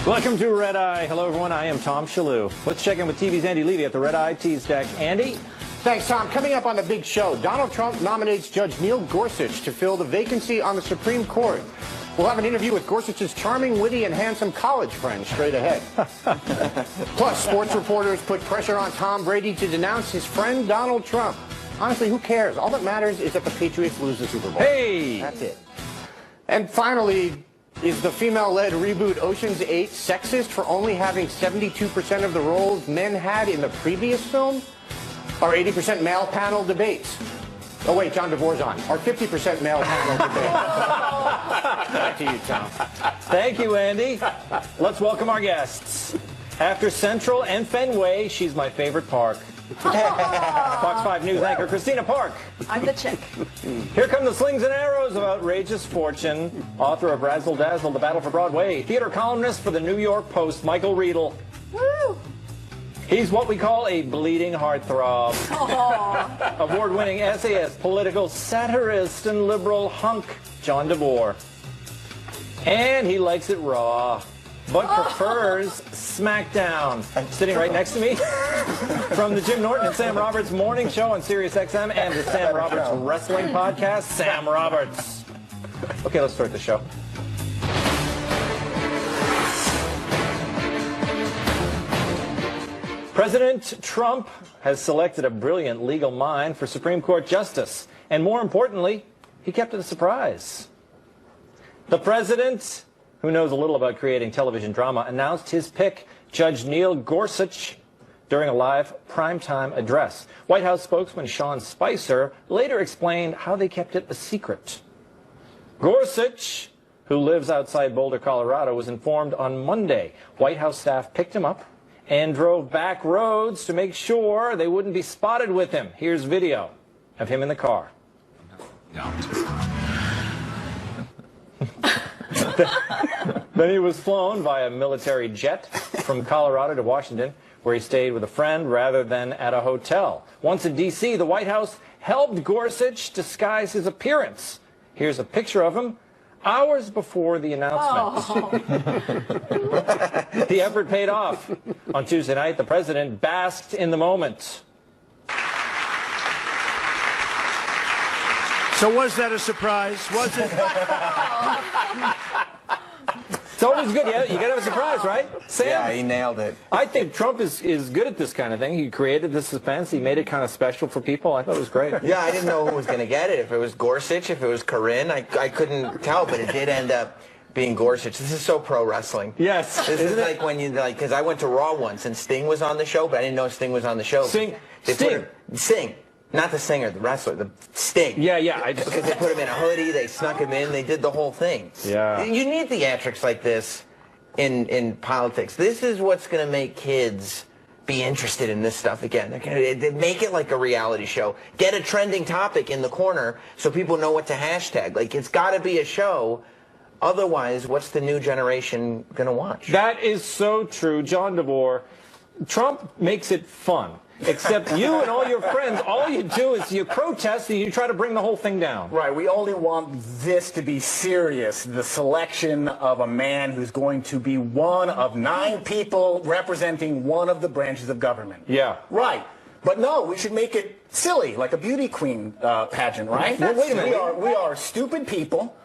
Welcome to Red Eye. Hello, everyone. I am Tom Shillue. Let's check in with TV's Andy Levy at the Red Eye Tease Deck. Andy? Thanks, Tom. Coming up on the big show, Donald Trump nominates Judge Neil Gorsuch to fill the vacancy on the Supreme Court. We'll have an interview with Gorsuch's charming, witty, and handsome college friend straight ahead. Plus, sports reporters put pressure on Tom Brady to denounce his friend Donald Trump. Honestly, who cares? All that matters is that the Patriots lose the Super Bowl. Hey! That's it. And finally, is the female-led reboot Ocean's 8 sexist for only having 72% of the roles men had in the previous film? Are 80% male panel debates? Oh, wait, John DeVore's on. Are 50% male panel debates? Back to you, Tom. Thank you, Andy. Let's welcome our guests. After Central and Fenway, she's my favorite park. Fox 5 News anchor Christina Park. I'm the chick. Here come the slings and arrows of outrageous fortune. Author of Razzle Dazzle, The Battle for Broadway. Theater columnist for the New York Post, Michael Riedel. Woo! He's what we call a bleeding heartthrob. Award-winning essayist, political satirist, and liberal hunk, John DeVore. And he likes it raw, but prefers SmackDown. Sitting right next to me, from the Jim Norton and Sam Roberts Morning Show on Sirius XM and the Sam Roberts Wrestling Podcast, Sam Roberts. Okay, let's start the show. President Trump has selected a brilliant legal mind for Supreme Court Justice. And more importantly, he kept it a surprise. The president, who knows a little about creating television drama, announced his pick, Judge Neil Gorsuch, during a live primetime address. White House spokesman Sean Spicer later explained how they kept it a secret. Gorsuch, who lives outside Boulder, Colorado, was informed on Monday. White House staff picked him up and drove back roads to make sure they wouldn't be spotted with him. Here's video of him in the car. Then he was flown via military jet from Colorado to Washington, where he stayed with a friend rather than at a hotel. Once in D.C., the White House helped Gorsuch disguise his appearance. Here's a picture of him hours before the announcement. Oh. The effort paid off. On Tuesday night, the president basked in the moment. So was that a surprise? Was it? It's always good. Yeah, you got to have a surprise, right? Sam? Yeah, he nailed it. I think Trump is good at this kind of thing. He created the suspense. He made it kind of special for people. I thought it was great. Yeah, I didn't know who was going to get it. If it was Gorsuch, if it was Corinne, I couldn't tell, but it did end up being Gorsuch. This is so pro wrestling. Yes. This is like when you, like, because I went to Raw once and Sting was on the show, but I didn't know Sting was on the show. Sting. Sting. Not the singer, the wrestler, the Sting. Yeah. Because they put him in a hoodie, they snuck him in, they did the whole thing. Yeah. You need theatrics like this in politics. This is what's going to make kids be interested in this stuff again. They make it like a reality show. Get a trending topic in the corner so people know what to hashtag. Like, it's got to be a show. Otherwise, what's the new generation going to watch? That is so true. John DeVore, Trump makes it fun. Except you and all your friends, all you do is you protest and you try to bring the whole thing down. Right. We only want this to be serious. The selection of a man who's going to be one of 9 people representing one of the branches of government. Yeah. Right. But no, we should make it silly, like a beauty queen pageant, right? Well, wait a minute. We are stupid people,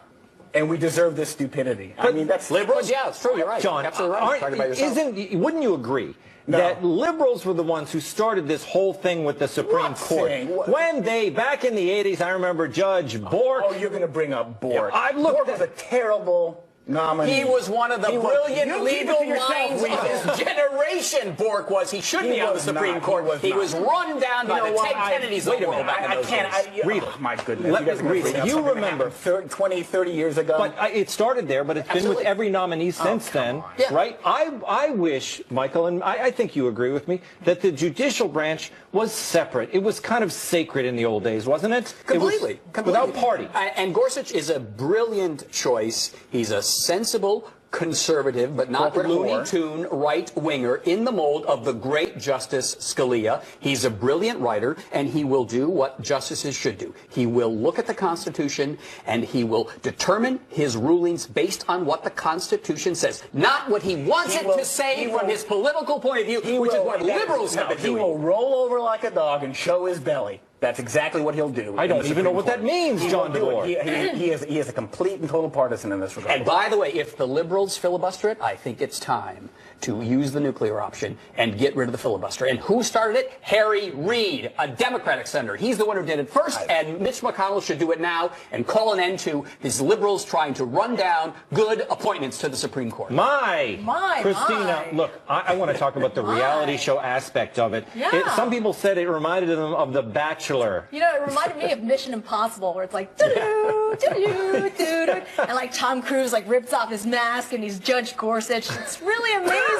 and we deserve this stupidity. I mean, that's liberals. Yeah, it's true. You're right. John, absolutely right. Wouldn't you agree that liberals were the ones who started this whole thing with the Supreme Court? When they, back in the 80s, I remember Judge Bork. Oh, you're going to bring up Bork. Yeah, Bork was a terrible nominee. He was one of the brilliant legal minds of his generation, Bork was. He should be on the Supreme Court. He was run down by the Ted Kennedys of the world back in those days. Read it. My goodness. You remember 20, 30 years ago? But it started there, but it's been with every nominee since then, right? I wish, Michael, and I think you agree with me, that the judicial branch was separate. It was kind of sacred in the old days, wasn't it? Completely. Without party. And Gorsuch is a brilliant choice. He's a sensible, conservative, but not Looney Tune right-winger in the mold of the great Justice Scalia. He's a brilliant writer, and he will do what justices should do. He will look at the Constitution, and he will determine his rulings based on what the Constitution says, not what he wants it to say from his political point of view, which is what liberals have been doing. He will roll over like a dog and show his belly. That's exactly what he'll do. I don't even know what that means, John DeVore. He is a complete and total partisan in this regard. And by the way, if the liberals filibuster it, I think it's time to use the nuclear option and get rid of the filibuster. And who started it? Harry Reid, a Democratic senator. He's the one who did it first, and Mitch McConnell should do it now and call an end to these liberals trying to run down good appointments to the Supreme Court. Christina, look, I want to talk about the reality show aspect of it. Yeah. Some people said it reminded them of The Bachelor. You know, it reminded me of Mission Impossible, where it's like, doo-doo, doo-doo, doo-doo, and like Tom Cruise like rips off his mask and he's Judge Gorsuch. It's really amazing.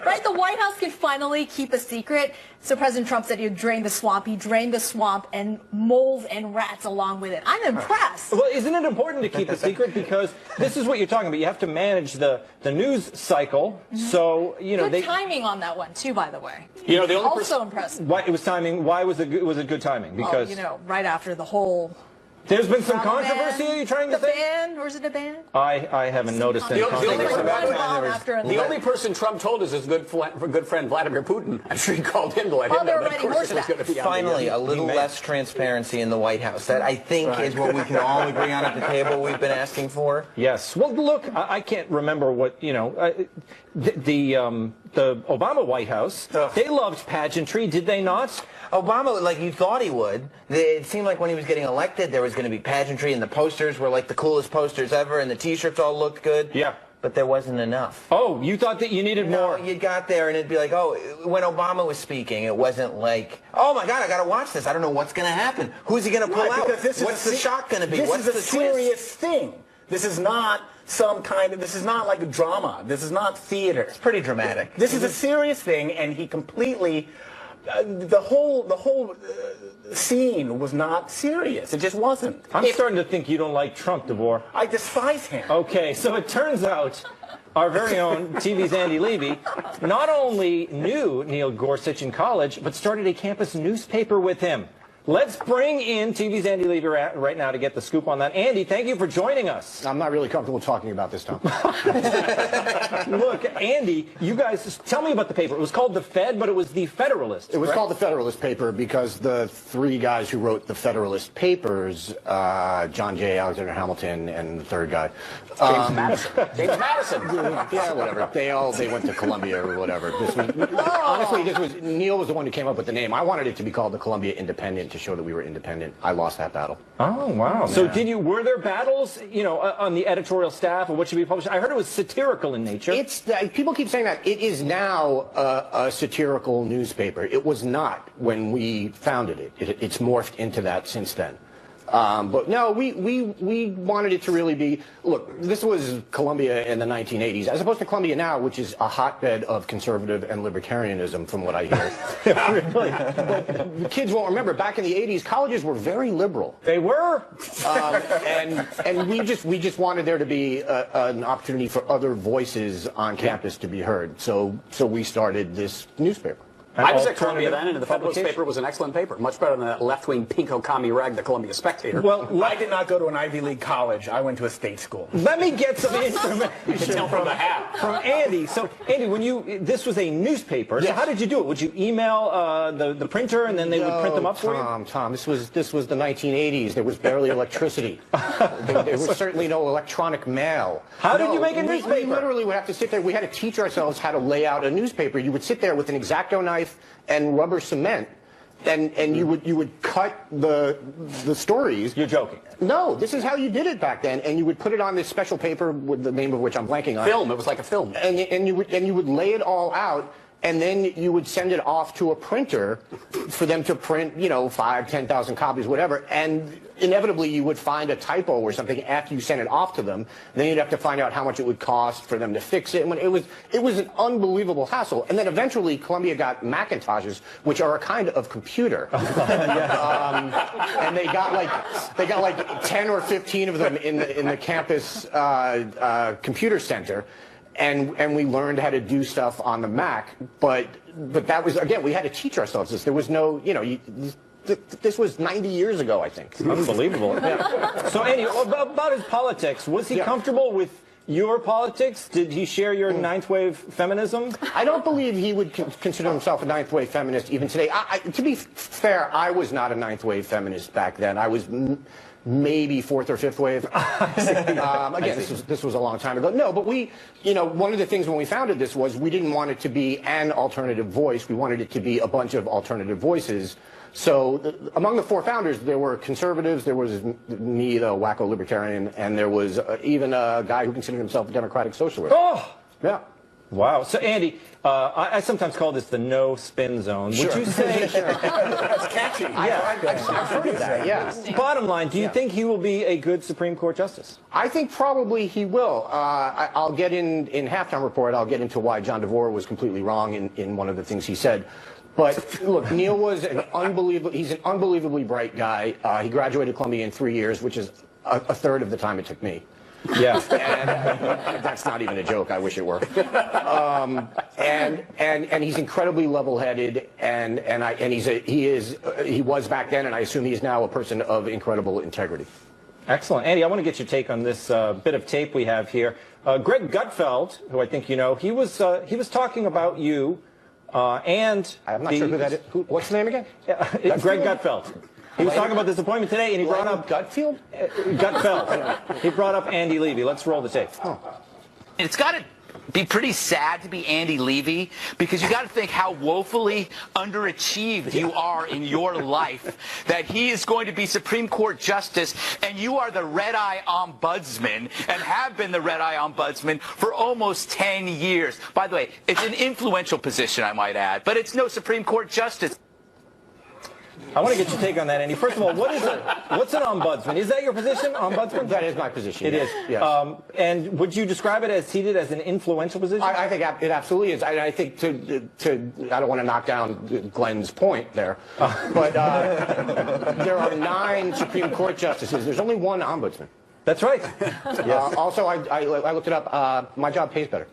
Right? The White House can finally keep a secret. So President Trump said he would drain the swamp. He drained the swamp and moles and rats along with it. I'm impressed. Well, isn't it important to keep a secret? Because this is what you're talking about. You have to manage the news cycle. So, you know, good timing on that one, too, by the way. You know, the only also impressive. Why it was timing? Why was it good timing? Because you know, right after the whole. There's been some controversy, are you trying to say? The ban, or is it a ban? I haven't noticed any controversy. The only person Trump told is his good friend Vladimir Putin. I'm sure he called him to let him know that Gorsuch was going to be on. Finally, a little less transparency in the White House. That, I think, is what we can all agree on at the table we've been asking for. Yes. Well, look, I can't remember what, you know, the Obama White House, they loved pageantry, did they not? Obama, like you thought he would. It seemed like when he was getting elected, there was going to be pageantry, and the posters were like the coolest posters ever, and the T-shirts all looked good. Yeah. But there wasn't enough. Oh, you thought that you needed more? No, you got there, and it'd be like, oh, when Obama was speaking, it wasn't like, oh, my God, I got to watch this. I don't know what's going to happen. Who's he going to pull out? What's the shock going to be? What's the twist? This is a serious thing. This is not this is not like a drama. This is not theater. It's pretty dramatic. This is a serious thing, and he completely... the whole scene was not serious. It just wasn't. I'm starting to think you don't like Trump, DeVore. I despise him. Okay, so it turns out our very own TV's Andy Levy not only knew Neil Gorsuch in college, but started a campus newspaper with him. Let's bring in TV's Andy Levy right now to get the scoop on that. Andy, thank you for joining us. I'm not really comfortable talking about this, Tom. Look, Andy, you guys, tell me about the paper. It was called The Fed, but it was The Federalist. It was called The Federalist paper because the three guys who wrote the Federalist papers, John Jay, Alexander Hamilton, and the third guy. James Madison. James Madison. Yeah, whatever. They went to Columbia or whatever. Honestly, Neil was the one who came up with the name. I wanted it to be called the Columbia Independent to show that we were independent. I lost that battle. Oh, wow. Yeah. So were there battles, you know, on the editorial staff of what should be published? I heard it was satirical in nature. People keep saying that. It is now a satirical newspaper. It was not when we founded it. It's morphed into that since then. But no, we wanted it to really be, look, this was Columbia in the 1980s, as opposed to Columbia now, which is a hotbed of conservative and libertarianism, from what I hear. Really. But kids won't remember, back in the 80s, colleges were very liberal. They were. And we just wanted there to be an opportunity for other voices on campus to be heard. So we started this newspaper. I was at Columbia then, and the Federalist paper was an excellent paper, much better than that left-wing pinko commie rag, the Columbia Spectator. Well, I did not go to an Ivy League college. I went to a state school. Let me get some information from the hat. From Andy. So, Andy, this was a newspaper. Yes. So how did you do it? Would you email the printer, and then they would print them up for you? Tom, this was the 1980s. There was barely electricity. there was certainly no electronic mail. How did you make a newspaper? We literally would have to sit there. We had to teach ourselves how to lay out a newspaper. You would sit there with an X-Acto knife and rubber cement, and you would cut the stories. You're joking. No, this is how you did it back then, and you would put it on this special paper with the name of which I'm blanking on. Film. It was like a film. And you would lay it all out, and then you would send it off to a printer for them to print, 5,000, 10,000 copies, whatever, and inevitably you would find a typo or something after you sent it off to them. Then you'd have to find out how much it would cost for them to fix it. And it was an unbelievable hassle. And then eventually Columbia got Macintoshes, which are a kind of computer. And they got like 10 or 15 of them in the campus computer center. And we learned how to do stuff on the Mac, but that was, again, we had to teach ourselves this. There was no, this was 90 years ago, I think. Unbelievable. Yeah. So, Andy, about his politics, was he comfortable with your politics? Did he share your ninth wave feminism? I don't believe he would consider himself a ninth wave feminist even today. To be fair, I was not a ninth wave feminist back then. I was maybe fourth or fifth wave. Again, this was a long time ago. No, but we, one of the things when we founded this was we didn't want it to be an alternative voice. We wanted it to be a bunch of alternative voices. So among the four founders, there were conservatives, there was me, the wacko libertarian, and there was even a guy who considered himself a democratic socialist. Oh! Yeah. Wow. So, Andy, I sometimes call this the no spin zone. Would you say... That's catchy. Yeah, I've heard of that, yeah. Bottom line, do you think he will be a good Supreme Court justice? I think probably he will. I'll get in Halftime Report, I'll get into why John DeVore was completely wrong in one of the things he said. But look, Neil was he's an unbelievably bright guy. He graduated Columbia in 3 years, which is a third of the time it took me. Yeah. And that's not even a joke. I wish it were. And he's incredibly level-headed, and he was back then, and I assume he's now a person of incredible integrity. Excellent. Andy, I want to get your take on this bit of tape we have here. Greg Gutfeld, who I think you know, he was talking about you, and I'm not sure who that is. What's the name again? Greg Gutfeld. He was talking about this appointment today, and he brought up Gutfeld. Gutfeld. He brought up Andy Levy. Let's roll the tape. Oh. It's got to be pretty sad to be Andy Levy, because you got to think how woefully underachieved you are in your life, that he is going to be Supreme Court Justice, and you are the red-eye ombudsman, and have been the red-eye ombudsman for almost 10 years. By the way, it's an influential position, I might add, but it's no Supreme Court Justice. I want to get your take on that, Andy. First of all, what's an ombudsman? Is that your position, ombudsman? That is my position. It is. Yes. And would you describe it as seated as an influential position? I think it absolutely is. I think I don't want to knock down Glenn's point there, but there are 9 Supreme Court justices. There's only 1 ombudsman. That's right. Yes. Also, I looked it up. My job pays better.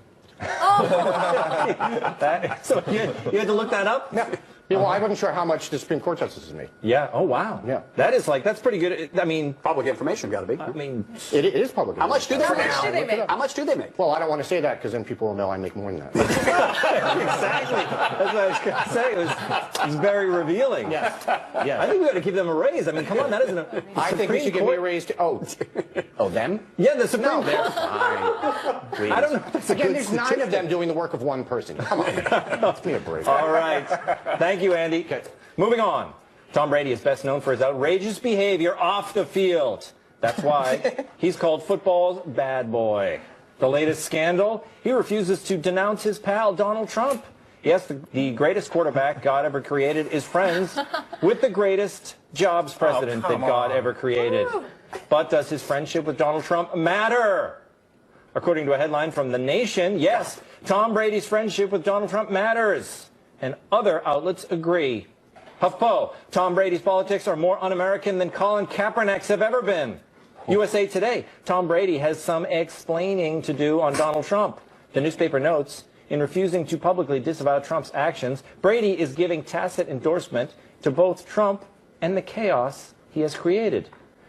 So you had to look that up? Yeah. Yeah, well, I wasn't sure how much the Supreme Court justices make. Yeah. Oh, wow. Yeah. That's pretty good. I mean, public information got to be. I mean, it is public information. How much do they make? How much do they make? Well, I don't want to say that because then people will know I make more than that. Exactly. That's what I was going to say. It was very revealing. Yes. Yeah. I think we got to give them a raise. I mean, come on, that isn't a. I think we should give me a raise to. Oh, them? Yeah, the Supreme No, Court. they're fine. Please. I don't know. If that's Again, there's 9 of them doing the work of 1 person. Come on, give me a break. All right. Thank you, Andy. Okay. Moving on. Tom Brady is best known for his outrageous behavior off the field. That's why he's called football's bad boy. The latest scandal, he refuses to denounce his pal Donald Trump. Yes, the greatest quarterback God ever created is friends with the greatest jobs president that God ever created. But does his friendship with Donald Trump matter? According to a headline from The Nation, yes, Tom Brady's friendship with Donald Trump matters. And other outlets agree. HuffPo, Tom Brady's politics are more un-American than Colin Kaepernick's have ever been. USA Today, Tom Brady has some explaining to do on Donald Trump. The newspaper notes, in refusing to publicly disavow Trump's actions, Brady is giving tacit endorsement to both Trump and the chaos he has created.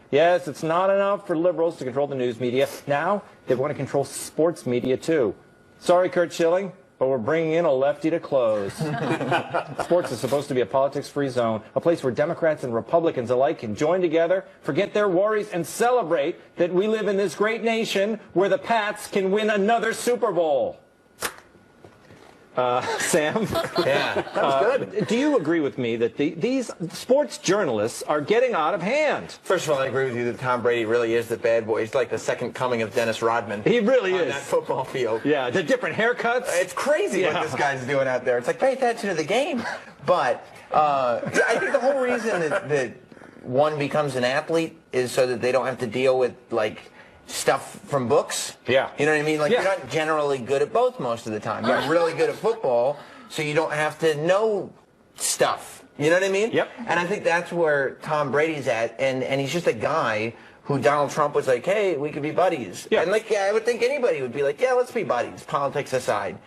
Yes, it's not enough for liberals to control the news media. Now, they want to control sports media, too. Sorry, Kurt Schilling, but we're bringing in a lefty to close. Sports is supposed to be a politics-free zone, a place where Democrats and Republicans alike can join together, forget their worries, and celebrate that we live in this great nation where the Pats can win another Super Bowl. Sam? Yeah. That was good. Do you agree with me that these sports journalists are getting out of hand? First of all, I agree with you that Tom Brady really is the bad boy. He's like the second coming of Dennis Rodman. He really on is. that football field. Yeah, the different haircuts. It's crazy what this guy's doing out there. It's like, pay attention to the game. But I think the whole reason that one becomes an athlete is so that they don't have to deal with, like, stuff from books. Yeah. You know what I mean? Like, you're not generally good at both most of the time. You're really good at football, so you don't have to know stuff. You know what I mean? Yep. And I think that's where Tom Brady's at, and he's just a guy who Donald Trump was like, hey, we could be buddies. Yeah. And, like, I would think anybody would be like, yeah, let's be buddies, politics aside.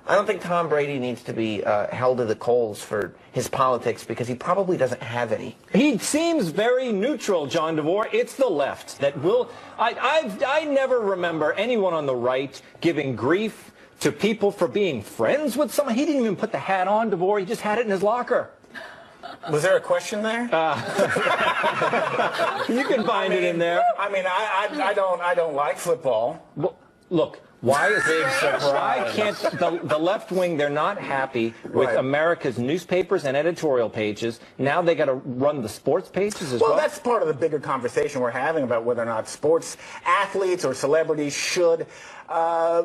I don't think Tom Brady needs to be held to the coals for his politics because he probably doesn't have any. He seems very neutral, John DeVore. It's the left that will... I never remember anyone on the right giving grief to people for being friends with someone. He didn't even put the hat on, DeVore. He just had it in his locker. Was there a question there? You can find it in there. I mean, I don't like football. Well, look... Why is why can't the left wing? They're not happy with America's newspapers and editorial pages. Now they got to run the sports pages as well. Well, that's part of the bigger conversation we're having about whether or not sports athletes or celebrities should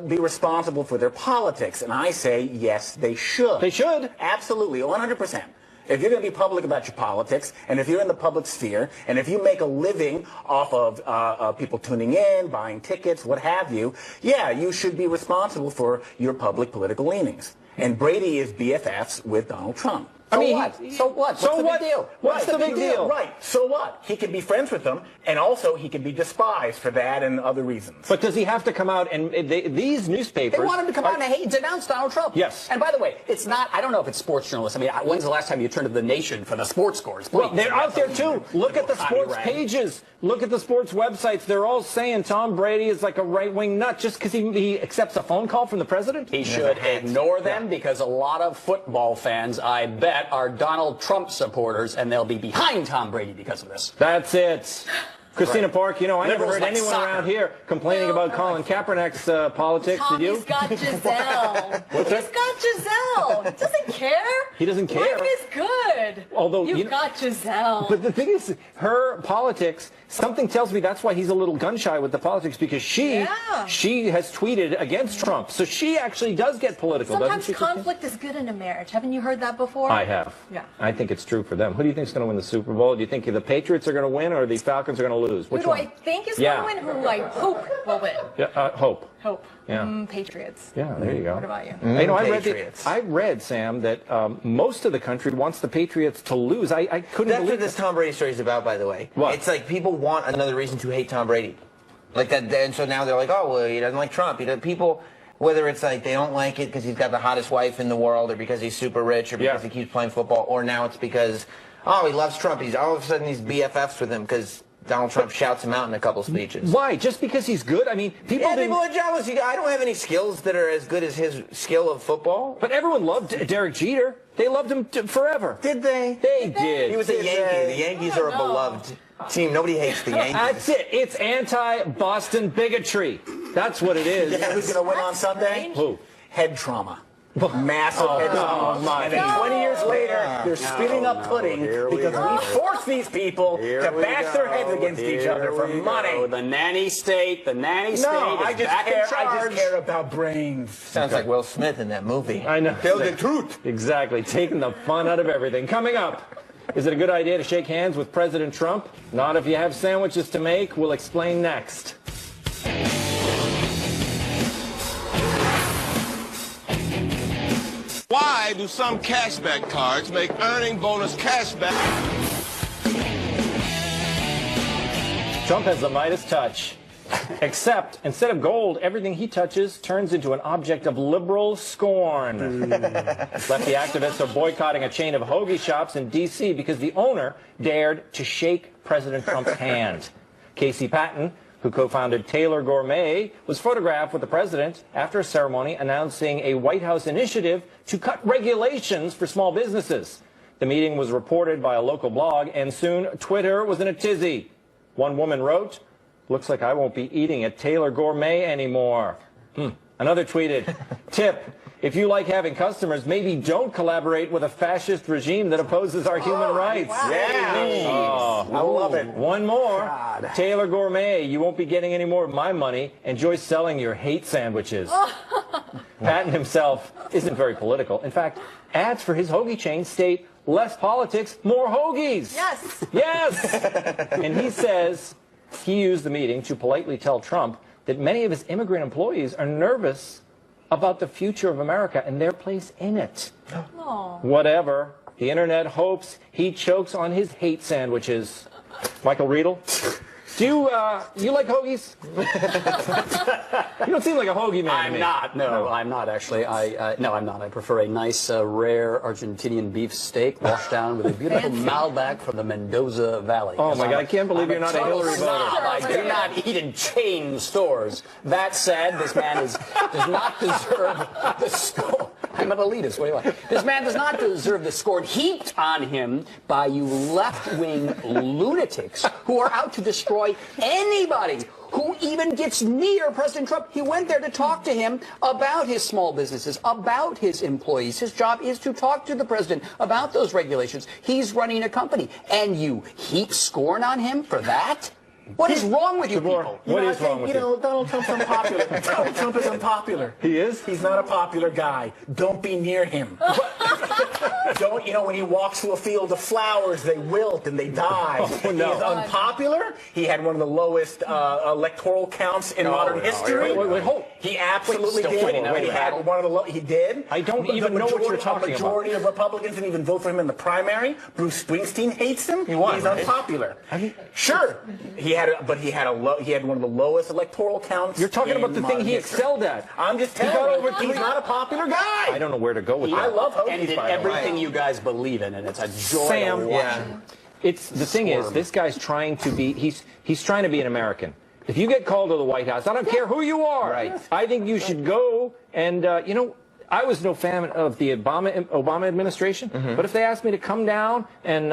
be responsible for their politics. And I say yes, they should. They should. Absolutely, 100%. If you're going to be public about your politics, and if you're in the public sphere, and if you make a living off of people tuning in, buying tickets, what have you, yeah, you should be responsible for your public political leanings. And Brady is BFFs with Donald Trump. So what? So what? What's the big deal? What's the big deal? Right. So what? He can be friends with them, and also he can be despised for that and other reasons. But does he have to come out and these newspapers? They want him to come out and denounce Donald Trump. Yes. And by the way, it's not. I don't know if it's sports journalists. I mean, when's the last time you turned to The Nation for the sports scores? Well, they're out there too. Look at the sports pages. Look at the sports websites. They're all saying Tom Brady is like a right-wing nut just because he accepts a phone call from the president. He should ignore them because a lot of football fans, I bet, are Donald Trump supporters, and they'll be behind Tom Brady because of this. That's it. Christina Park, you know, I never Liberals heard like anyone soccer. around here complaining about Colin Kaepernick's politics. Did you? Tommy's got Giselle. What's He's got Giselle. He doesn't care. He doesn't care. Life is good. Although You've got Giselle. But the thing is, her politics, something tells me that's why he's a little gun-shy with the politics, because she has tweeted against Trump. So she actually does get political, Sometimes doesn't she? conflict is good in a marriage. Haven't you heard that before? I have. Yeah. I think it's true for them. Who do you think is going to win the Super Bowl? Do you think the Patriots are going to win or the Falcons are going to lose? Which Who do one? I think is going to win? Who I hope will win? Yeah, hope. Hope. Yeah. Patriots. Yeah, there you go. What about you? You know, Patriots. I read, Sam, that most of the country wants the Patriots to lose. I couldn't That's believe what this Tom Brady story is about, by the way. What? It's like people want another reason to hate Tom Brady. Like that, and so now they're like, oh, well, he doesn't like Trump. People, whether it's like they don't like it because he's got the hottest wife in the world, or because he's super rich, or because he keeps playing football, or now it's because, oh, he loves Trump. He's all of a sudden he's BFFs with him because Donald Trump shouts him out in a couple speeches. Why? Just because he's good? I mean, people are jealous. I don't have any skills that are as good as his skill of football. But everyone loved Derek Jeter. They loved him forever. Did they? They did. He was a Yankee. The Yankees are a beloved team. Nobody hates the Yankees. That's it. It's anti-Boston bigotry. That's what it is. You know who's going to win on Sunday? Who? Head trauma. Massive head trauma. And then 20 years later, they're spitting up pudding because we force these people to bash their heads against each other for money. The nanny state, the nanny state I is back in charge. I just care about brains. Sounds like Will Smith in that movie. I know. Tell the truth. Exactly. Taking the fun out of everything. Coming up, is it a good idea to shake hands with President Trump? Not if you have sandwiches to make. We'll explain next. Why do some cashback cards make earning bonus cashback? Trump has the Midas touch. Except, instead of gold, everything he touches turns into an object of liberal scorn. Lefty activists are boycotting a chain of hoagie shops in D.C. because the owner dared to shake President Trump's hand. Casey Patton, who co-founded Taylor Gourmet, was photographed with the president after a ceremony announcing a White House initiative to cut regulations for small businesses. The meeting was reported by a local blog, and soon Twitter was in a tizzy. One woman wrote, "Looks like I won't be eating at Taylor Gourmet anymore." Another tweeted, tip, if you like having customers, maybe don't collaborate with a fascist regime that opposes our human rights. Wow. Yeah. Oh, I love it. One more. God. Taylor Gourmet, you won't be getting any more of my money. Enjoy selling your hate sandwiches. Patton himself isn't very political. In fact, ads for his hoagie chain state, less politics, more hoagies. Yes. Yes. And he says he used the meeting to politely tell Trump that many of his immigrant employees are nervous about the future of America and their place in it. Aww. Whatever. The internet hopes he chokes on his hate sandwiches. Michael Riedel, do you like hoagies? You don't seem like a hoagie man to I'm me. not. No, I'm not actually. No, I'm not. I prefer a nice, rare Argentinian beef steak washed down with a beautiful Fancy. Malbec from the Mendoza Valley. Oh my God! I can't believe you're not a Hillary voter. I do not eat in chain stores. That said, this man does not deserve the score. I'm an elitist. What do you want? This man does not deserve the scorn heaped on him by you left-wing lunatics who are out to destroy anybody who even gets near President Trump. He went there to talk to him about his small businesses, about his employees. His job is to talk to the president about those regulations. He's running a company, and you heap scorn on him for that? What is wrong with you people? What is wrong with you? Donald Trump's unpopular. Donald Trump is unpopular. He is? He's not a popular guy. Don't be near him. Don't, when he walks through a field of flowers, they wilt and they die. Oh, no. He's unpopular. He had one of the lowest electoral counts in modern history. Wait, hold. He absolutely Still did. fighting that He had battle. one of the he did. I don't even know what you're talking about. about. The majority of Republicans didn't even vote for him in the primary. Bruce Springsteen hates him. He won, He's right? unpopular. Sure. He had one of the lowest electoral counts. You're talking about the thing modern he history. excelled at. I'm just He got telling over you, he's not a popular guy. I don't know where to go with that. I love hoagies, And did by the way. everything you guys believe in, and it's a joy Sam, to watch. Yeah. It's the thing is, this guy's trying to be. He's trying to be an American. If you get called to the White House, I don't care who you are. Right. I think you should go. And I was no fan of the Obama administration. But if they asked me to come down and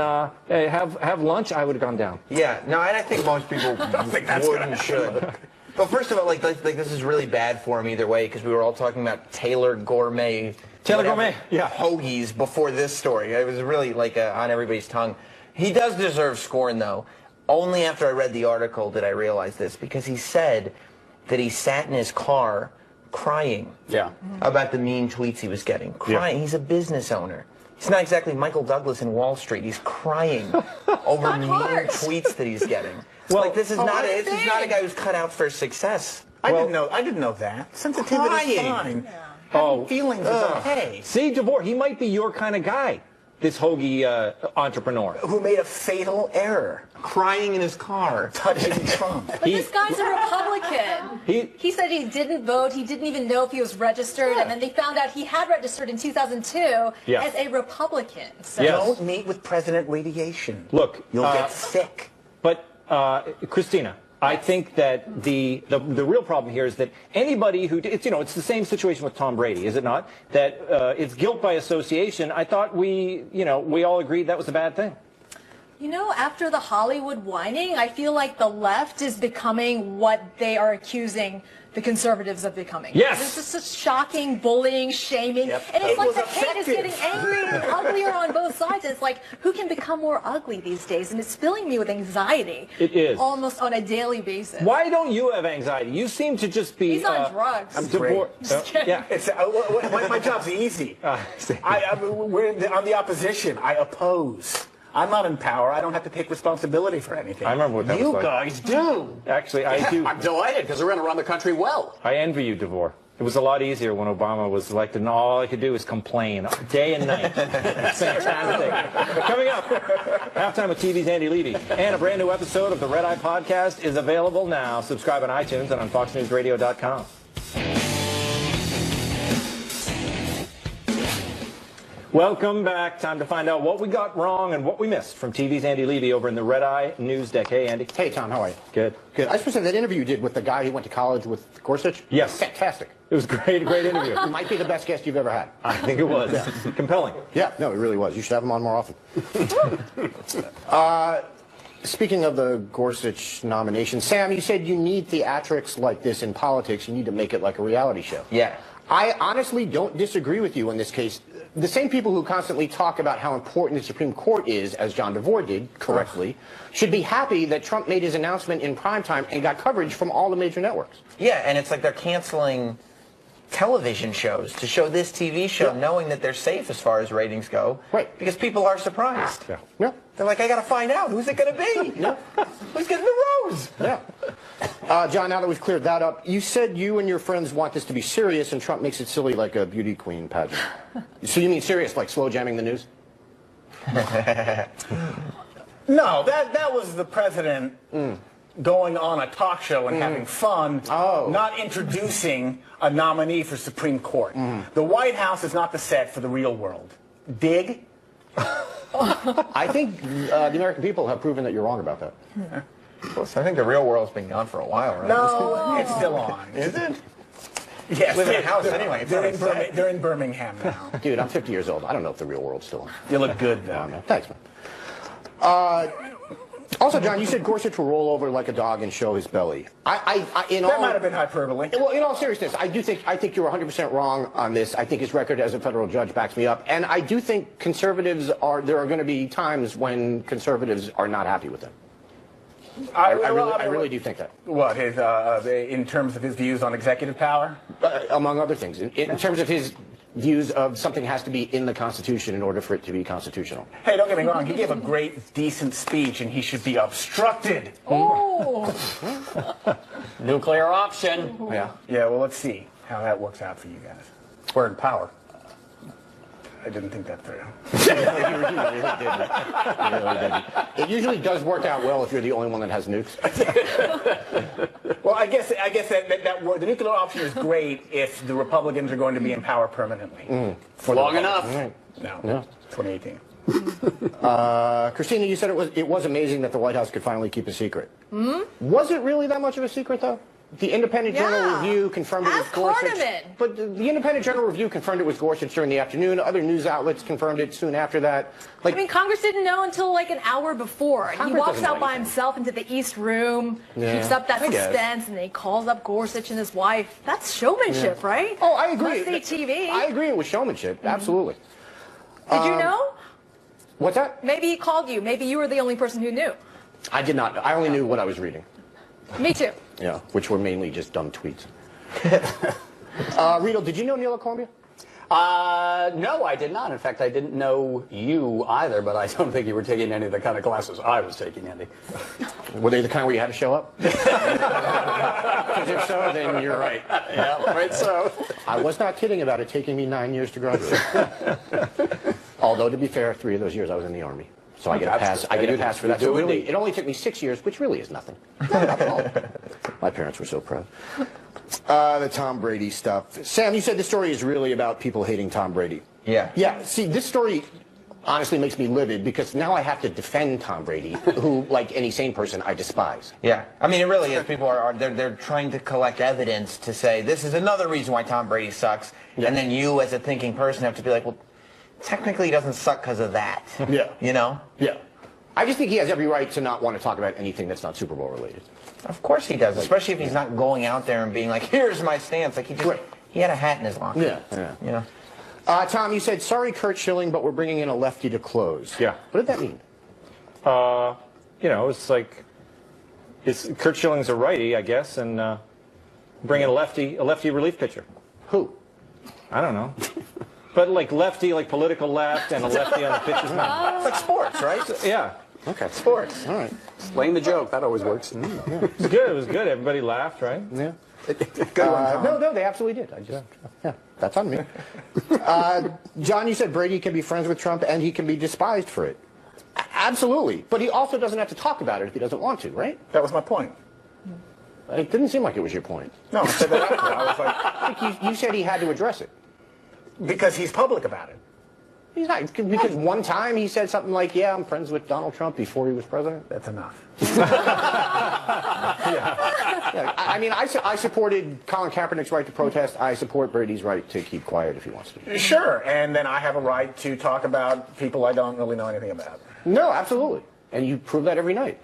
have lunch, I would have gone down. Yeah, no, and I think most people would and should. But first of all, like this is really bad for him either way, because we were all talking about Taylor Gourmet. Taylor whatever, Gourmet, yeah. Hoagies before this story. It was really on everybody's tongue. He does deserve scorn, though. Only after I read the article did I realize this, because he said that he sat in his car crying about the mean tweets he was getting. Crying. Yeah. He's a business owner. He's not exactly Michael Douglas in Wall Street. He's crying over mean tweets that he's getting. Well, this is not a guy who's cut out for success. I didn't know that. Sensitivity is fine. Having feelings is okay. See, DeVore, he might be your kind of guy. This hoagie entrepreneur who made a fatal error, crying in his car, touching Trump. But this guy's a Republican. He said he didn't vote. He didn't even know if he was registered, and then they found out he had registered in 2002 as a Republican. So. Don't meet with President Radiation. Look, you'll get sick. But Christina, I think that the real problem here is that anybody who it's the same situation with Tom Brady, is it not? That it's guilt by association. I thought we all agreed that was a bad thing. After the Hollywood whining, I feel like the left is becoming what they are accusing the conservatives of becoming. Yes. This is such shocking bullying, shaming, and it's like the hate is getting angrier and uglier on both sides. It's like, who can become more ugly these days? And it's filling me with anxiety. It is. Almost on a daily basis. Why don't you have anxiety? You seem to just be... He's on drugs. I'm great. Yeah. My job's easy. We're on the opposition. I oppose. I'm not in power. I don't have to take responsibility for anything. I remember what that was like. You guys do. Actually, I do. I'm delighted because we're going to run the country well. I envy you, DeVore. It was a lot easier when Obama was elected, and all I could do was complain day and night. Fantastic. Coming up, Halftime with TV's Andy Levy. And a brand new episode of the Red Eye Podcast is available now. Subscribe on iTunes and on FoxNewsRadio.com. Welcome back. Time to find out what we got wrong and what we missed from TV's Andy Levy over in the Red Eye News Deck. Hey, Andy. Hey, Tom. How are you? Good. Good. I just want to say that interview you did with the guy who went to college with Gorsuch. Yes. Fantastic. It was great interview. It might be the best guest you've ever had. I think it was. Compelling. Yeah, no, it really was. You should have him on more often. Speaking of the Gorsuch nomination, Sam, you said you need theatrics like this in politics. You need to make it like a reality show. Yeah. I honestly don't disagree with you in this case. The same people who constantly talk about how important the Supreme Court is, as John DeVore did correctly, should be happy that Trump made his announcement in primetime and got coverage from all the major networks. Yeah, and it's like they're canceling television shows to show this TV show, knowing that they're safe as far as ratings go. Right. Because people are surprised. Yeah. Yeah. They're like, I got to find out. Who's it going to be? Yeah. Who's getting the rose? Yeah. John, now that we've cleared that up, you said you and your friends want this to be serious, and Trump makes it silly like a beauty queen pageant. So you mean serious, like slow jamming the news? No, that was the president going on a talk show and having fun, not introducing a nominee for Supreme Court. The White House is not the set for the real world. Dig? I think the American people have proven that you're wrong about that. I think the real world's been gone for a while, right? No, it's still on. Is it? Yes. Live in a house anyway. They're in Birmingham now. Dude, I'm 50 years old. I don't know if the real world's still on. You look good, though. Thanks, man. Also, John, you said Gorsuch will roll over like a dog and show his belly. That might have been hyperbole. Well, in all seriousness, I think you're 100% wrong on this. I think his record as a federal judge backs me up, and I do think there are going to be times when conservatives are not happy with him. I really do think that. What, in terms of his views on executive power? Among other things. In terms of his views of something has to be in the Constitution in order for it to be constitutional. Hey, don't get me wrong. He gave a great, decent speech, and he should be obstructed. Oh. Nuclear option. Yeah. Yeah, well, let's see how that works out for you guys. We're in power. I didn't think that through. It usually does work out well if you're the only one that has nukes. Well, I guess that word, the nuclear option is great if the Republicans are going to be in power permanently. For long enough. Right. No. 2018. Christina, you said it was amazing that the White House could finally keep a secret. Was it really that much of a secret, though? The Independent Journal Review confirmed it with Gorsuch. But the Independent Journal Review confirmed it with Gorsuch during the afternoon. Other news outlets confirmed it soon after that. I mean, Congress didn't know until like an hour before. He walks out by himself into the East Room, keeps up that suspense, and then he calls up Gorsuch and his wife. That's showmanship, right? Oh, I agree. Must-see TV. I agree it was showmanship. Absolutely. Did you know? What's that? Maybe he called you. Maybe you were the only person who knew. I did not know. I only knew what I was reading. Me too. Yeah, which were mainly just dumb tweets. Riedel, did you know Neil at Columbia? No, I did not. In fact, I didn't know you either, but I don't think you were taking any of the kind of classes I was taking, Andy. Were they the kind where you had to show up? Because if so, then you're right. Yeah, right so. I was not kidding about it taking me 9 years to graduate. Although, to be fair, 3 of those years I was in the Army. So I get a pass. I get a pass for that. So really, it only took me 6 years, which really is nothing. Not at all. My parents were so proud. The Tom Brady stuff. Sam, you said this story is really about people hating Tom Brady. Yeah. Yeah. See, this story honestly makes me livid because now I have to defend Tom Brady, who, like any sane person, I despise. Yeah. I mean, it really is. People they're trying to collect evidence to say this is another reason why Tom Brady sucks, and then you, as a thinking person, have to be like, well, technically he doesn't suck because of that. Yeah. You know? Yeah. I just think he has every right to not want to talk about anything that's not Super Bowl related. Of course he does, especially if he's not going out there and being like, here's my stance. Like he had a hat in his locker. Yeah. You know? Tom, you said, sorry, Kurt Schilling, but we're bringing in a lefty to close. Yeah. What did that mean? It's like Kurt Schilling's a righty, I guess, and bring in a lefty relief pitcher. Who? I don't know. But like lefty, like political left, and a lefty on the pitcher's mound. It's like sports, right? Yeah. Okay. Sports. All right. Explain the joke. That always works. It was good. It was good. Everybody laughed, right? Yeah. Good one, Tom. No, they absolutely did. Yeah, that's on me. John, you said Brady can be friends with Trump and he can be despised for it. Absolutely. But he also doesn't have to talk about it if he doesn't want to, right? That was my point. It didn't seem like it was your point. No, I said that after. I was like, I think you said he had to address it. because he's public about it. He's not, because one time he said something like, yeah, I'm friends with Donald Trump before he was president. That's enough. Yeah, I mean, I supported Colin Kaepernick's right to protest. I support Brady's right to keep quiet if he wants to. Sure, and then I have a right to talk about people I don't really know anything about. No, absolutely. And you prove that every night.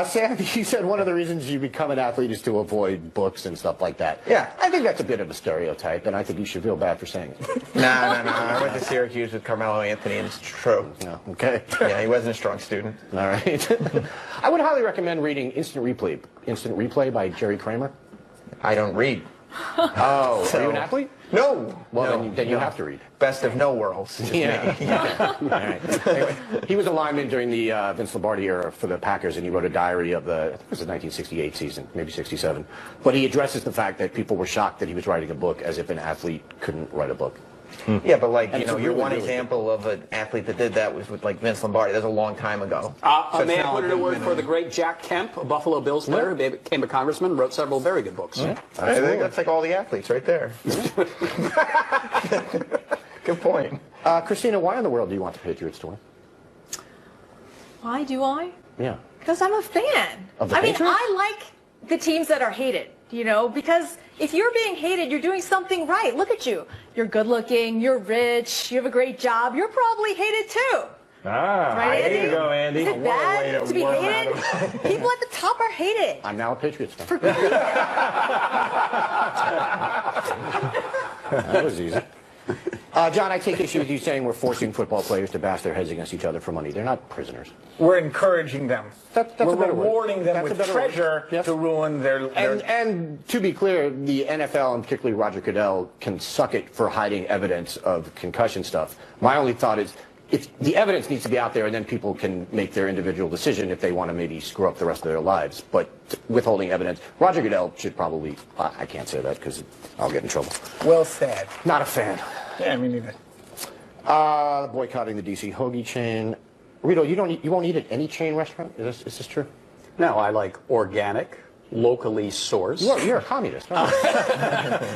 Sam, you said one of the reasons you become an athlete is to avoid books and stuff like that. Yeah. I think that's a bit of a stereotype, and I think you should feel bad for saying it. No. I went to Syracuse with Carmelo Anthony, and it's true. No, okay. Yeah, he wasn't a strong student. All right. I would highly recommend reading Instant Replay by Jerry Kramer. I don't read. Oh, So- are you an athlete? No. Well, no, then you have to read. Best of no worlds. Yeah. All right. Anyway, he was a lineman during the Vince Lombardi era for the Packers, and he wrote a diary of I think it was the 1968 season, maybe 67. But he addresses the fact that people were shocked that he was writing a book, as if an athlete couldn't write a book. Yeah, but like, And you know, it's your really, one really example of an athlete that did that was with like Vince Lombardi. That was a long time ago. A So it's man not put like in a it's word been for the great Jack Kemp, a Buffalo Bills player, who became a congressman, wrote several very good books. I think that's like all the athletes right there. Good point. Christina, why in the world do you want the Patriots to win? Why do I? Yeah. Because I'm a fan. Of the I mean, Patriots? I like the teams that are hated, you know, because if you're being hated, you're doing something right. Look at you. You're good looking, you're rich, you have a great job, you're probably hated too. Right, there Andy? you go, Andy. Is it bad to be hated? People at the top are hated. I'm now a Patriots fan. For good. That was easy. John, I take issue with you saying we're forcing football players to bash their heads against each other for money. They're not prisoners. We're encouraging them. That's We're a better word. rewarding them That's a with better word. treasure Yes. to ruin their And to be clear, the NFL, and particularly Roger Goodell, can suck it for hiding evidence of concussion stuff. My only thought is, if the evidence needs to be out there, and then people can make their individual decision if they want to maybe screw up the rest of their lives. But withholding evidence, Roger Goodell should probably, I can't say that because I'll get in trouble. well said. Not a fan. Yeah, me neither. Boycotting the DC hoagie chain. Rito, you won't eat at any chain restaurant? Is this true? No, I like organic, locally sourced. You're a communist, aren't you?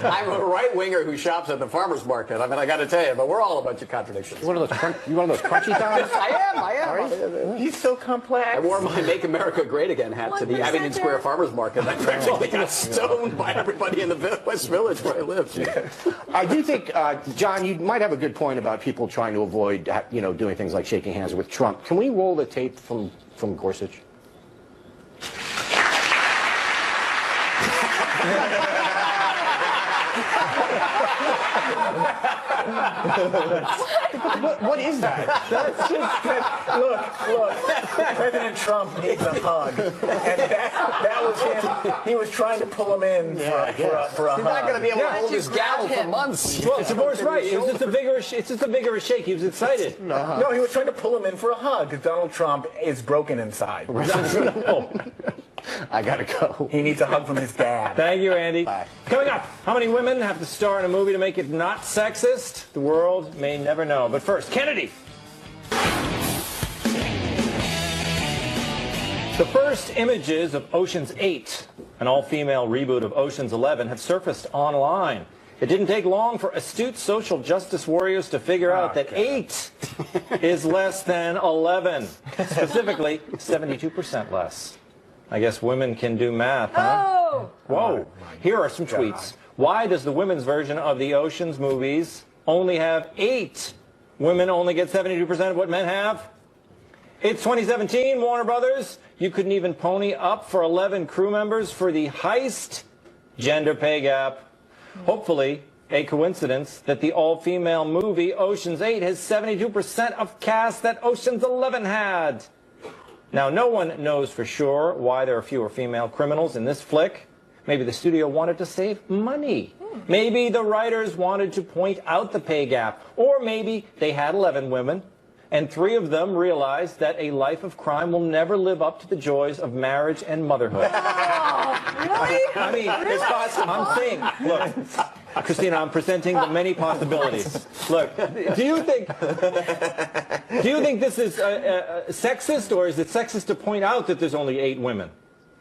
I'm a right-winger who shops at the farmer's market. I mean, I got to tell you, but we're all a bunch of contradictions. You one of those crunchy thighs? I am. He's so complex. I wore my Make America Great Again hat to the 1% Abingdon Square Farmers Market. I practically got stoned by everybody in the West Village where I live. I do think, John, you might have a good point about people trying to avoid, doing things like shaking hands with Trump. Can we roll the tape from Gorsuch? What is that? That's just look. President Trump needs a hug, and that was him. He was trying to pull him in for a He's hug. not going to be able to hold his gavel for him. months. Well, Sabor's right. It was just a vigorous shake. He was excited. No, he was trying to pull him in for a hug because Donald Trump is broken inside. I gotta go. He needs a hug from his dad. Thank you, Andy. Bye. Coming up, how many women have to star in a movie to make it not sexist? The world may never know. But first, Kennedy. The first images of Ocean's 8, an all-female reboot of Ocean's 11, have surfaced online. It didn't take long for astute social justice warriors to figure out that 8 is less than 11. Specifically, 72% less. I guess women can do math, huh? Oh! Whoa. Here are some tweets. Why does the women's version of the Ocean's movies only have 8? Women only get 72% of what men have? It's 2017, Warner Brothers. You couldn't even pony up for 11 crew members for the heist. Gender pay gap. Hopefully, a coincidence that the all-female movie Ocean's 8 has 72% of cast that Ocean's 11 had. Now, no one knows for sure why there are fewer female criminals in this flick. Maybe the studio wanted to save money. Maybe the writers wanted to point out the pay gap. Or maybe they had 11 women, and 3 of them realized that a life of crime will never live up to the joys of marriage and motherhood. Oh, really? I mean, it's possible. I'm saying, look, Christina, I'm presenting the many possibilities. Look, do you think this is sexist, or is it sexist to point out that there's only 8 women?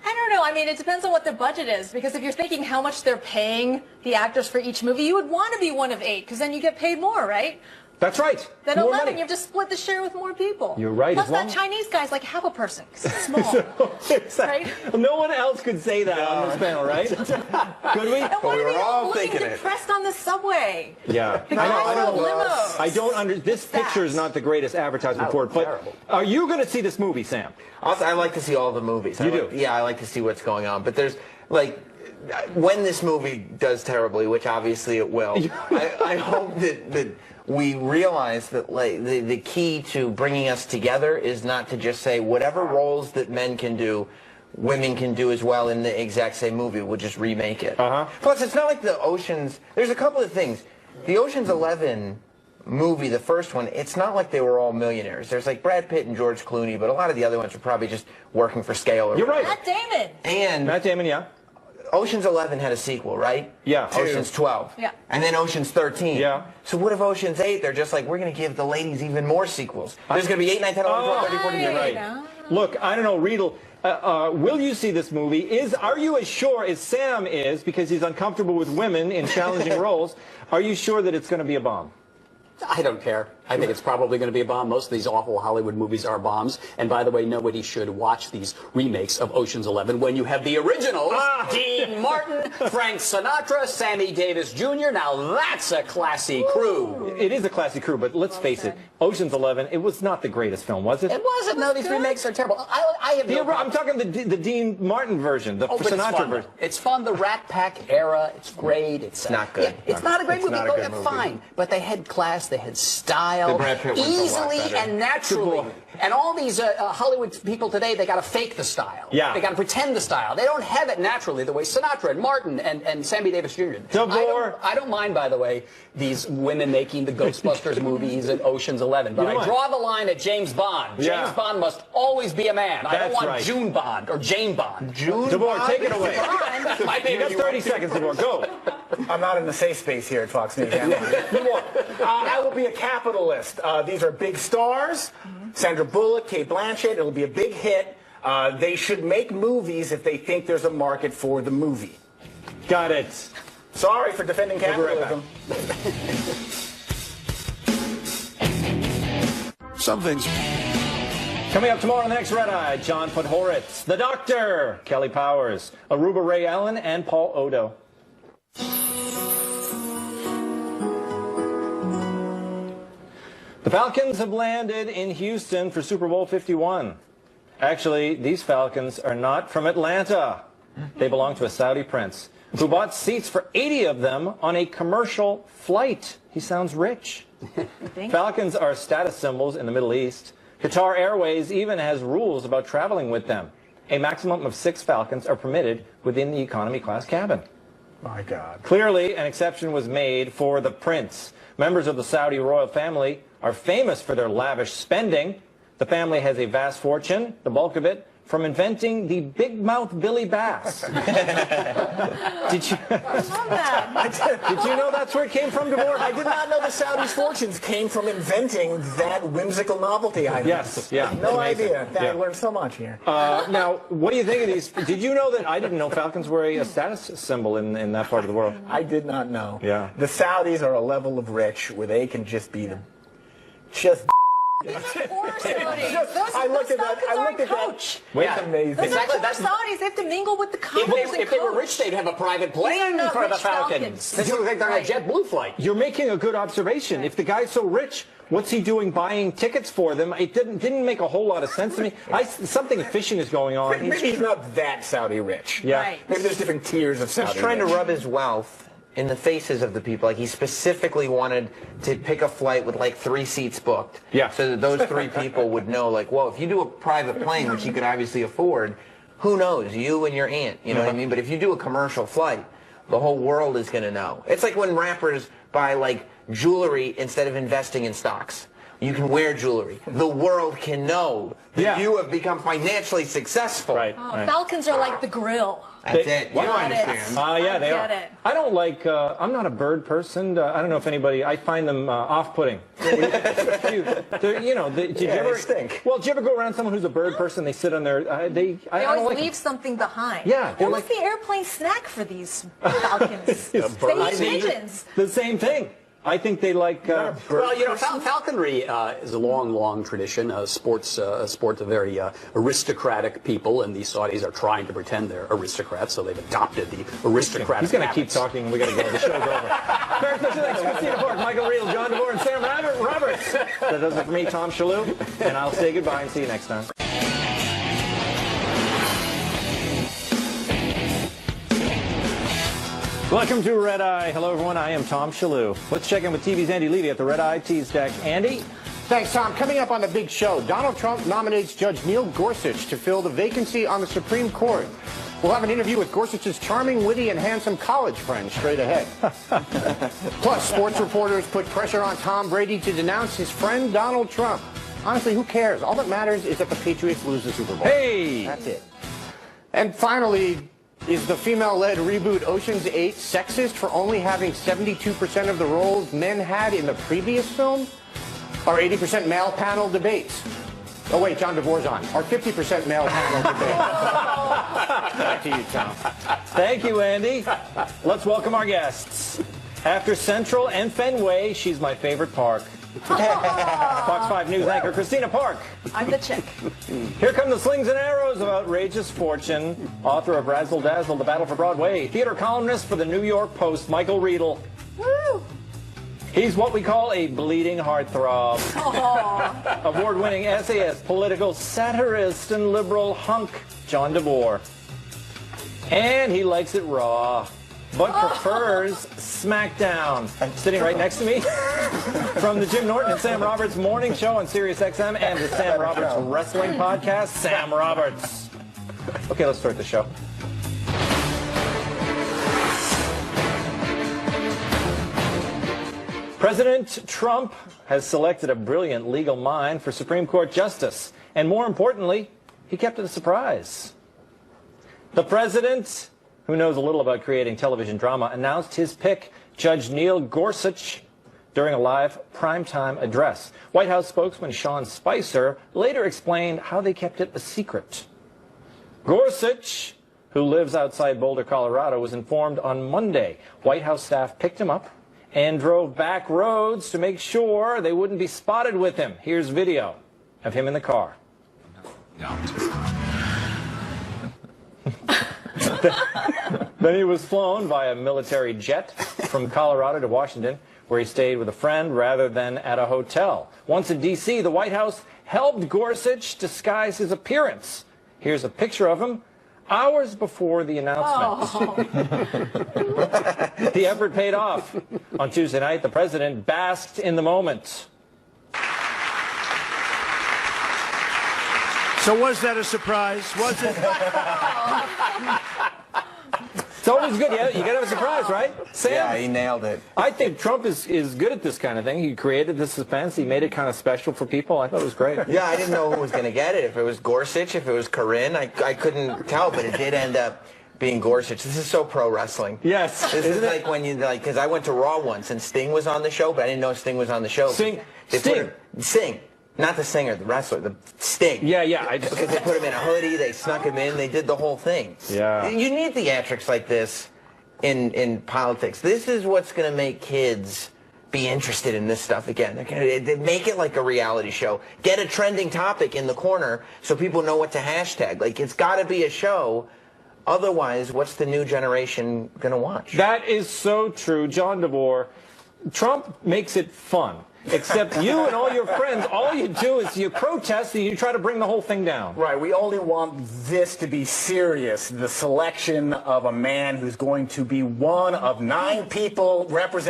I don't know. I mean, it depends on what their budget is. Because if you're thinking how much they're paying the actors for each movie, you would want to be one of 8, because then you get paid more, right? That's right. Then More 11, money. you have to split the share with more people. You're right Plus as well. that Chinese guy's like half a person, 'cause it's small. Right? No one else could say that on this panel, right? Could we? And why we are were they all all looking thinking it. depressed on the subway? Yeah. The guys with limos. I don't this picture is not the greatest advertisement for it, but terrible. are you going to see this movie, Sam? I like to see all the movies. You do? Yeah, I like to see what's going on. But there's, like, when this movie does terribly, which obviously it will, I hope that we realize that, like, the key to bringing us together is not to just say whatever roles that men can do, women can do as well in the exact same movie. We'll just remake it. Plus, it's not like the Oceans. There's a couple of things. The Ocean's 11 movie, the first one, it's not like they were all millionaires. There's like Brad Pitt and George Clooney, but a lot of the other ones are probably just working for scale. Or You're right. Matt Damon. And Matt Damon, yeah. Ocean's 11 had a sequel, right? Yeah. Ocean's 12. Yeah. And then Ocean's 13. Yeah. So what if Ocean's 8, they're just like, we're going to give the ladies even more sequels. There's going to be 8, 9, 10, 11, 12, 13, 14. You're right. Look, I don't know, Riedel, will you see this movie? Are you as sure as Sam is, because he's uncomfortable with women in challenging roles, are you sure that it's going to be a bomb? I don't care. I think it's probably going to be a bomb. Most of these awful Hollywood movies are bombs. And by the way, nobody should watch these remakes of Ocean's 11 when you have the originals, Dean Martin, Frank Sinatra, Sammy Davis Jr. Now that's a classy crew. It is a classy crew, but let's face it, Ocean's 11, it was not the greatest film, was it? It wasn't. No, these remakes are terrible. I have no I'm talking the Dean Martin version, the but it's Sinatra fun. version. It's fun. The Rat Pack era. It's great. It's not good. Yeah, it's not a great movie. not a good movie. Fine, but they had class. They had style. The Brad Pitt one's a lot easily better. and naturally. And all these Hollywood people today, they got to fake the style. Yeah. They got to pretend the style. They don't have it naturally the way Sinatra and Martin and Sammy Davis Jr. I don't mind, by the way, these women making the Ghostbusters movies and Ocean's 11. But I draw the line at James Bond. Yeah. James Bond must always be a man. I don't That's want right. June Bond or Jane Bond. DeBoer, take it away. You got 30 seconds, DeBoer. Go. I'm not in the safe space here at Fox News. Am I? I will be a capitalist. These are big stars. Sandra Bullock, Kate Blanchett. It'll be a big hit. They should make movies if they think there's a market for the movie. Got it. Sorry for defending capitalism. Some things. Coming up tomorrow on the next Red Eye, John Podhoretz, The Doctor, Kelly Powers, Aruba Ray Allen, and Paul Odo. The Falcons have landed in Houston for Super Bowl 51. Actually, these Falcons are not from Atlanta. They belong to a Saudi prince who bought seats for 80 of them on a commercial flight. He sounds rich. Falcons are status symbols in the Middle East. Qatar Airways even has rules about traveling with them. A maximum of 6 Falcons are permitted within the economy class cabin. My God. Clearly, an exception was made for the prince. Members of the Saudi royal family are famous for their lavish spending. The family has a vast fortune, the bulk of it from inventing the big mouth Billy Bass. Did you know that's where it came from, DeBoer? I did not know the Saudis' fortunes came from inventing that whimsical novelty item. Yes, yeah. No idea. Yeah. I learned so much here. Now, what do you think of these? Did you know that I didn't know Falcons were a status symbol in that part of the world? I did not know. Yeah. The Saudis are a level of rich where they can just be the These are poor Saudis. I looked at that. Coach. That's amazing. Those Exactly, are poor Saudis. They have to mingle with the coaches If they were rich, they'd have a private plane not for the rich Falcons. Falcons. This looks like they're on a Right. JetBlue flight. You're making a good observation. If the guy's so rich, what's he doing buying tickets for them? It didn't make a whole lot of sense to me. Something fishy is going on. Maybe he's not that Saudi rich. Yeah. Right. Maybe there's different tiers of Saudi He's trying to rich. rub his wealth in the faces of the people. Like, he specifically wanted to pick a flight with like 3 seats booked. Yeah. So that those 3 people would know, like, well, if you do a private plane, which he could obviously afford, who knows? You and your aunt. You know what I mean? But if you do a commercial flight, the whole world is going to know. It's like when rappers buy like jewelry instead of investing in stocks. You can wear jewelry. The world can know that you have become financially successful. Right. Oh, Falcons are like the grill. That's it. You Got it. understand. Yeah, they get are. it. I don't like, I'm not a bird person. I don't know if anybody, I find them off-putting. Did you ever stink. Well, did you ever go around someone who's a bird person? They sit on their, They I don't always like leave something behind. Yeah, they're What was like- the airplane snack for these Falcons? They eat pigeons. the same thing. I think they like. Well, you know, falconry is a long, long tradition. Sports of very aristocratic people, and these Saudis are trying to pretend they're aristocrats, so they've adopted the aristocratic. He's going to keep talking, and we got to go. The show's over. Very special thanks, Christina Park, Michael Riedel, John DeVore, and Sam Roberts. That does it for me, Tom Shillue, and I'll say goodbye and see you next time. Welcome to Red Eye. Hello, everyone. I am Tom Shillue. Let's check in with TV's Andy Levy at the Red Eye Tease Deck. Andy? Thanks, Tom. Coming up on the big show, Donald Trump nominates Judge Neil Gorsuch to fill the vacancy on the Supreme Court. We'll have an interview with Gorsuch's charming, witty, and handsome college friend straight ahead. Plus, sports reporters put pressure on Tom Brady to denounce his friend Donald Trump. Honestly, who cares? All that matters is that the Patriots lose the Super Bowl. Hey! That's it. And finally, is the female-led reboot Ocean's 8 sexist for only having 72% of the roles men had in the previous film? Our 80% male panel debates. Oh, wait, John DeVore's on. Our 50% male panel debates. Back to you, Tom. Thank you, Andy. Let's welcome our guests. After Central and Fenway, she's my favorite park. Fox 5 News anchor Christina Park. I'm the chick. Here come the slings and arrows of outrageous fortune. Author of Razzle Dazzle, The Battle for Broadway. Theater columnist for the New York Post, Michael Riedel. Woo! He's what we call a bleeding heartthrob. Award-winning essayist, political satirist, and liberal hunk, John DeVore. And he likes it raw, but prefers SmackDown. Sitting right next to me from the Jim Norton and Sam Roberts morning show on Sirius XM and the Sam Roberts Wrestling Podcast, Sam Roberts. Okay, let's start the show. President Trump has selected a brilliant legal mind for Supreme Court Justice. And more importantly, he kept it a surprise. The president, who knows a little about creating television drama, announced his pick, Judge Neil Gorsuch, during a live primetime address. White House spokesman Sean Spicer later explained how they kept it a secret. Gorsuch, who lives outside Boulder, Colorado, was informed on Monday. White House staff picked him up and drove back roads to make sure they wouldn't be spotted with him. Here's video of him in the car. Then he was flown by a military jet from Colorado to Washington, where he stayed with a friend rather than at a hotel. Once in D.C., the White House helped Gorsuch disguise his appearance. Here's a picture of him hours before the announcement. The effort paid off. On Tuesday night, the president basked in the moment. So was that a surprise? Was it? It's always good. Yeah, you got to have a surprise, right? Sam? Yeah, he nailed it. I think Trump is good at this kind of thing. He created the suspense. He made it kind of special for people. I thought it was great. Yeah, I didn't know who was going to get it. If it was Gorsuch, if it was Corinne, I couldn't tell, but it did end up being Gorsuch. This is so pro wrestling. Yes. This is like when you, like, because I went to Raw once and Sting was on the show, but I didn't know Sting was on the show. Sting. Not the singer, the wrestler, the Sting. Yeah. Because they put him in a hoodie, they snuck him in, they did the whole thing. Yeah. You need theatrics like this in politics. This is what's going to make kids be interested in this stuff again. They make it like a reality show. Get a trending topic in the corner so people know what to hashtag. Like, it's got to be a show. Otherwise, what's the new generation going to watch? That is so true. John DeVore, Trump makes it fun. Except you and all your friends, all you do is you protest and you try to bring the whole thing down. Right. We only want this to be serious. The selection of a man who's going to be one of 9 people representing